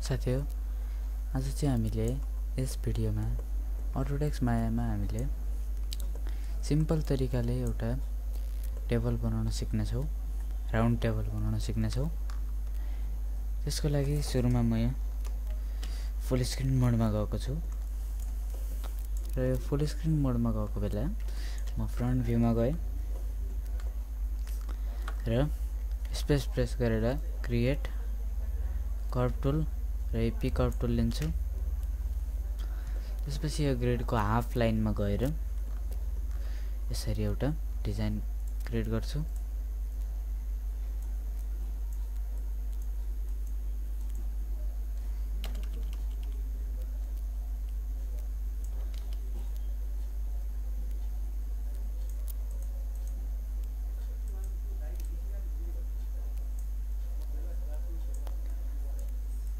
साथीहरु आज चाहिँ हामीले यस भिडियोमा Autodesk Maya मा हामीले सिम्पल तरिकाले एउटा टेबल बनाउन सिक्ने छौं, राउन्ड टेबल बनाउन सिक्ने छौं। त्यसको लागि सुरुमा म फुल स्क्रिन मोडमा गएको छु र यो फुल स्क्रिन मोडमा गएको बेला म फ्रन्ट भ्यूमा गए र स्पेस प्रेस गरेर क्रिएट कर्व टुल र पी कर्व टुल लिन्छु। त्यसपछि यो ग्रिडको हाफ लाइनमा गएर यसरी एउटा डिजाइन क्रिएट गर्छु।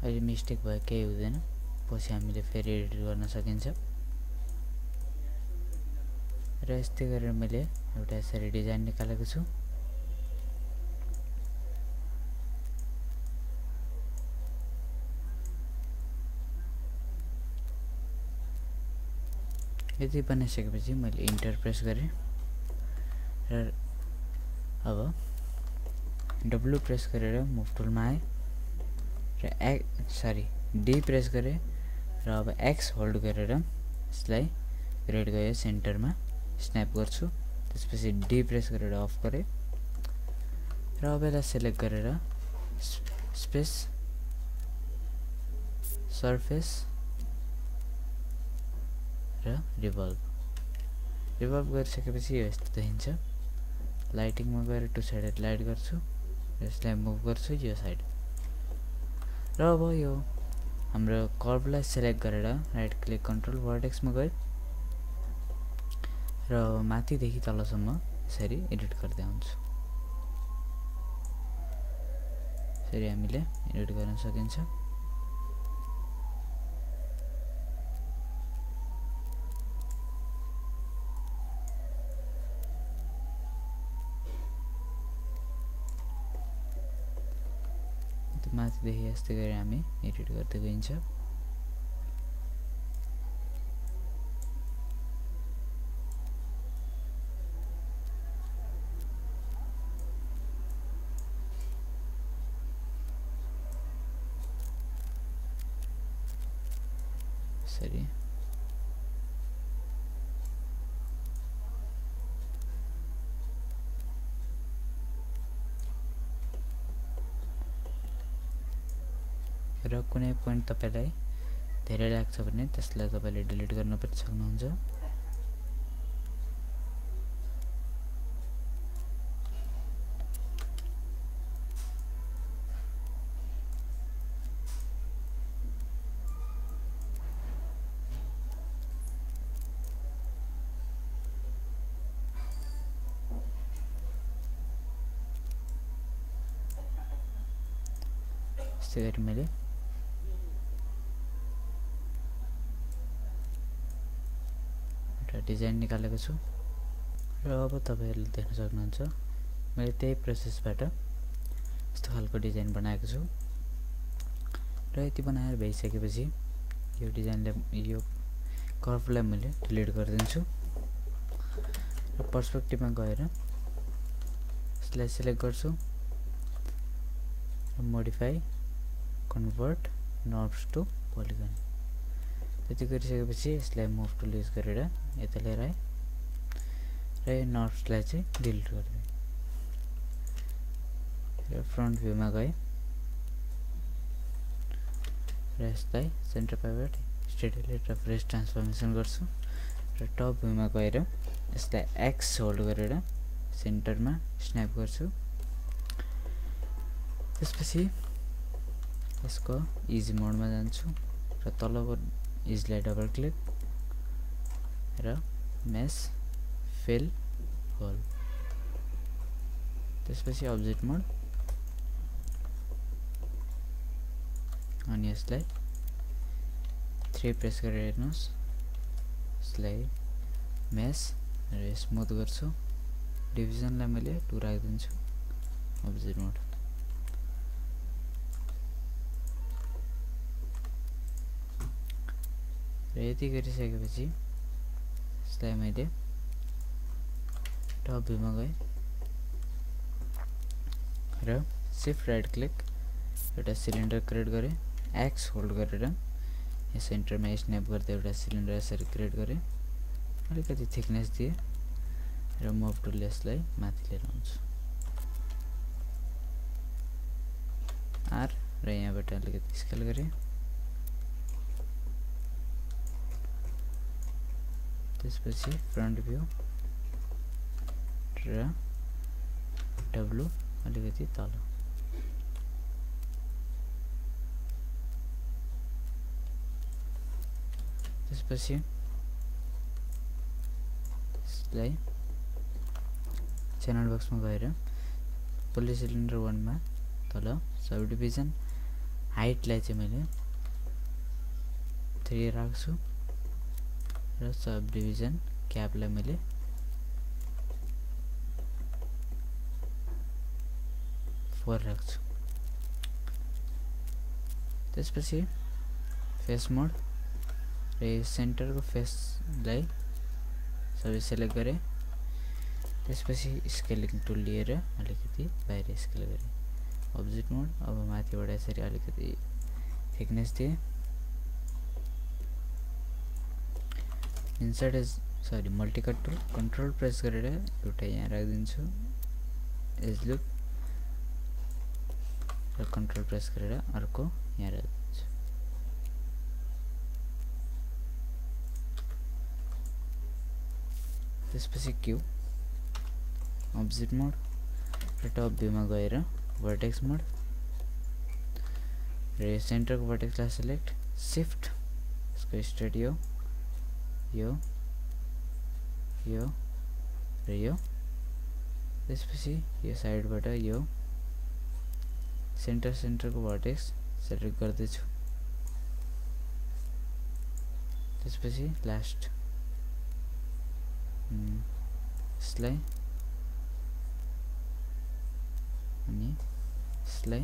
अहिले मिस्टेक भयो, केही हुँदैन, पछि हामीले फेरि एडिट गर्न सकिन्छ। र यस्तै गरेर मैले एउटा यसरी डिजाइन निकालेको छु। यति बनाइसकेपछि मैले इन्टर प्रेस गरेँ र अब डब्लु प्रेस गरेर मुभ टुलमा आएँ र डी प्रेस गरेँ र अब एक्स होल्ड गरेर यसलाई ग्रेड गयो सेन्टरमा स्न्याप गर्छु। त्यसपछि डी प्रेस गरेर अफ गरेँ र अब यसलाई सिलेक्ट गरेर स्पेस सर्फेस र रिभल्भ गरिसकेपछि यो यस्तो देखिन्छ। लाइटिङमा गएर टु साइडेड लाइट गर्छु र यसलाई मुभ गर्छु यो साइड र अब यो हाम्रो कर्वलाई सिलेक्ट गरेर राइट क्लिक कन्ट्रोल भर्टेक्समा गए र माथिदेखि तलसम्म यसरी एडिट गर्दै आउँछु। यसरी हामीले एडिट गर्न सकिन्छ। माथिदेखि यस्तै गरी हामी एडिट गर्दै गइन्छ। सरी र कुनै पोइन्ट तपाईलाई धेरै लाग्छ भने त्यसलाई तपाईले डिलिट गर्न पनि सक्नुहुन्छ। यसै गरी मैले डिजाइन निकालेको छु र अब तपाईहरुले देख्न सक्नुहुन्छ मैले त्यही प्रोसेसबाट यस्तो खालको डिजाइन बनाएको छु। र यति बनाएर भइसकेपछि यो डिजाइनले यो कर्वलाई मैले डिलिट गरिदिन्छु र पर्सपेक्टिभमा गएर यसलाई सिलेक्ट गर्छु र मोडिफाई कन्भर्ट नर्ब्स टु पोलिगन। त्यति गरिसकेपछि यसलाई मुभ टुल युज गरेर यता लिएर आएँ र यो नर्ब्सलाई चाहिँ डिलिट गरिदिएँ र फ्रन्ट भ्यूमा गएँ र यसलाई सेन्टर पाइभट स्टेडिलेट र फ्रेस ट्रान्सफर्मेसन गर्छु र टप भ्यूमा गएर यसलाई एक्स होल्ड गरेर सेन्टरमा स्न्याप गर्छु। त्यसपछि यसको इजी मोडमा जान्छु र तलको इजलाई डबल क्लिक र मेस फिल होल। त्यसपछि अब्जेक्ट मोड अनि यसलाई 3 प्रेस गरेर हेर्नुस्, यसलाई मेस र स्मुथ गर्छु। डिभिजनलाई मैले 2 राखिदिन्छु अब्जेक्ट मोड। र यति गरिसकेपछि यसलाई मैले टप भ्यूमा गएँ र शिफ्ट राइट क्लिक एउटा सिलिन्डर क्रिएट गरेँ, एक्स होल्ड गरेर यहाँ सेन्टरमा स्न्याप गर्दै एउटा सिलिन्डर यसरी क्रिएट गरेँ, अलिकति थिकनेस दिएँ र मुभ टुलले यसलाई माथि लिएर आउँछु आर र यहाँबाट अलिकति स्केल गरेँ। त्यसपछि फ्रन्ट भ्यू र डब्लु अलिकति तल। त्यसपछि यसलाई च्यानल बक्समा गएर पोली सिलिन्डर 1 मा तल सब डिभिजन हाइटलाई चाहिँ मैले 3 राख्छु र सब डिभिजन क्यापलाई मैले 4 राख्छु। त्यसपछि फेस मोड र सेन्टरको फेसलाई सबै सेलेक्ट गरेँ। त्यसपछि स्केलिङ टुल लिएर अलिकति बाहिर स्केल गरेँ। अब्जेक्ट मोड अब माथिबाट यसरी अलिकति थिकनेस दिएँ। इन्सर्ट सरी मल्टिकट टुल कन्ट्रोल प्रेस गरेर एउटा यहाँ राखिदिन्छु एज लुक र कन्ट्रोल प्रेस गरेर अर्को यहाँ राखिदिन्छु। त्यसपछि क्यू अब्जेक्ट मोड र टप भ्यूमा गएर भर्टेक्स मोड र सेन्टरको भर्टेक्सलाई सिलेक्ट शिफ्ट यसको स्ट्रेट यो र यो। त्यसपछि यो साइडबाट यो सेन्टरको भर्टेक्स सेलेक्ट गर्दैछु। त्यसपछि लास्ट यसलाई अनि यसलाई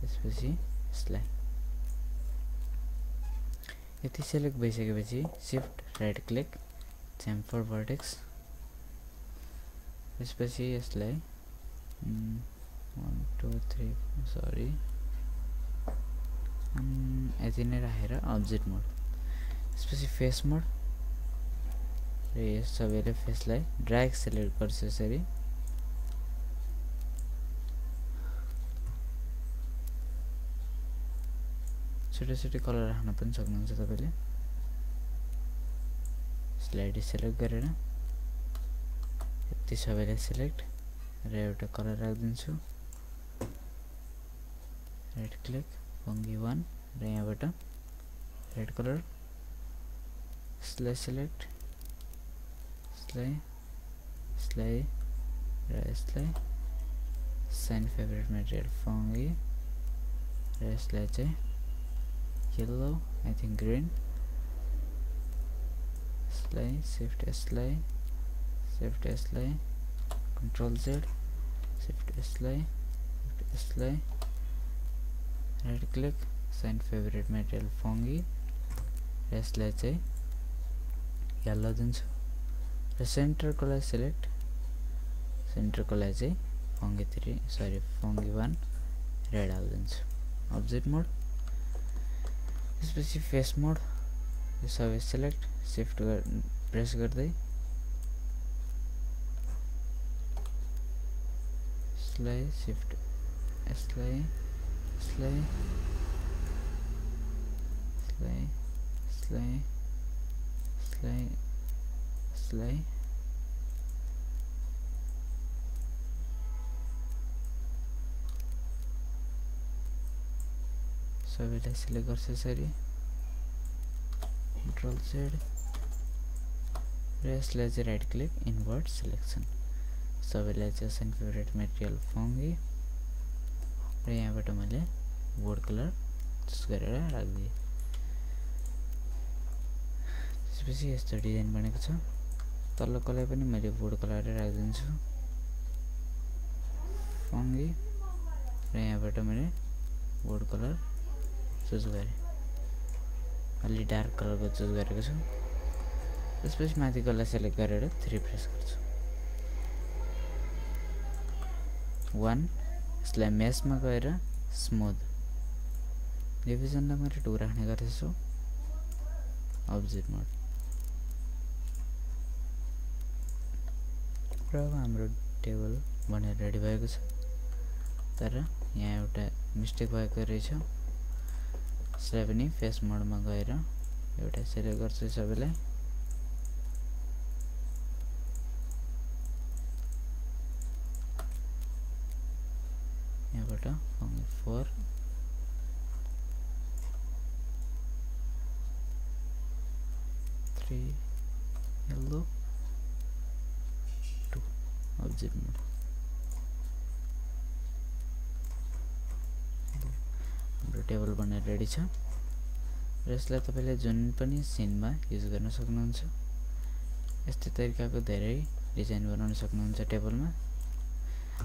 त्यसपछि यसलाई यति सेलेक्ट भइसकेपछि shift right click chamfer vertex. त्यसपछि यसलाई 1 2 3 सरी यति नै राखेर अब्जेक्ट मोड। त्यसपछि फेस मोड र यस सबैले फेसलाई ड्र्याग सेलेक्ट गर्छु यसरी। छुट्टै कलर राख्न पनि सक्नुहुन्छ तपाईले। स्लाइड सेलेक्ट गरेर यति सबैलाई सेलेक्ट र एउटा कलर राखिदिन्छु राइट क्लिक फङ्गी 1 र यहाँबाट रेड कलर यसलाई सेलेक्ट यसलाई र यसलाई साइन फेभरेट मटेरियल फङ्गी र यसलाई चाहिँ येलो आई थिंक ग्रीन यसलाई शिफ्ट यसलाई कन्ट्रोल जेड शिफ्ट यसलाई right click sign favourite material फङ्गी र यसलाई चाहिँ येलो दिन्छु र सेन्टरकोलाई सिलेक्ट सेन्टरकोलाई चाहिँ फङ्गी 1 रेड हाल्दिन्छु। अब्जेक्ट मोड त्यसपछि फेस मोड यो सबै सिलेक्ट शिफ्ट प्रेस गर्दै यसलाई शिफ्ट यसलाई सबैलाई सिलेक्ट गर्छु यसरी कन्ट्रोल जेड र यसलाई चाहिँ राइट क्लिक इन्भर्ट सिलेक्सन सबैलाई चाहिँ साइन फेभरेट मटेरियल फङ्गी र यहाँबाट मैले बोर्ड कलर चुज गरेर राखिदिएँ। त्यसपछि यस्तो डिजाइन बनेको छ। तल्लोकोलाई पनि मैले बोर्ड कलर राखिदिन्छु फङ्गी र यहाँबाट मैले बोर्ड कलर चुज गरेँ, अलि डार्क कलरको चुज गरेको छु। त्यसपछि माथिकोलाई सेलेक्ट गरेर 3 प्रेस गर्छु। 1 यसलाई मेसमा गएर स्मुथ डिभिजनलाई मैले 2 राख्ने गर्दैछु। अब्जेक्ट मोड र अब हाम्रो टेबल बनेर रेडी भएको छ। तर यहाँ एउटा मिस्टेक भएको रहेछ। यसलाई पनि फेस मोडमा गएर एउटा सेलेक्ट गर्छु सबैलाई। यहाँबाट 4 3 येलो 2 अब्जेक्ट मोड। हाम्रो टेबल बनेर रेडी छ र यसलाई तपाईले जुन पनि सिनमा युज गर्न सक्नुहुन्छ। यस्तै तरिकाको धेरै डिजाइन बनाउन सक्नुहुन्छ टेबलमा।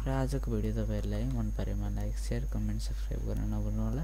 र आजको भिडियो तपाईहरुलाई मन परेमा लाइक, शेयर, कमेन्ट, सब्स्क्राइब गर्न नभुल्नु होला।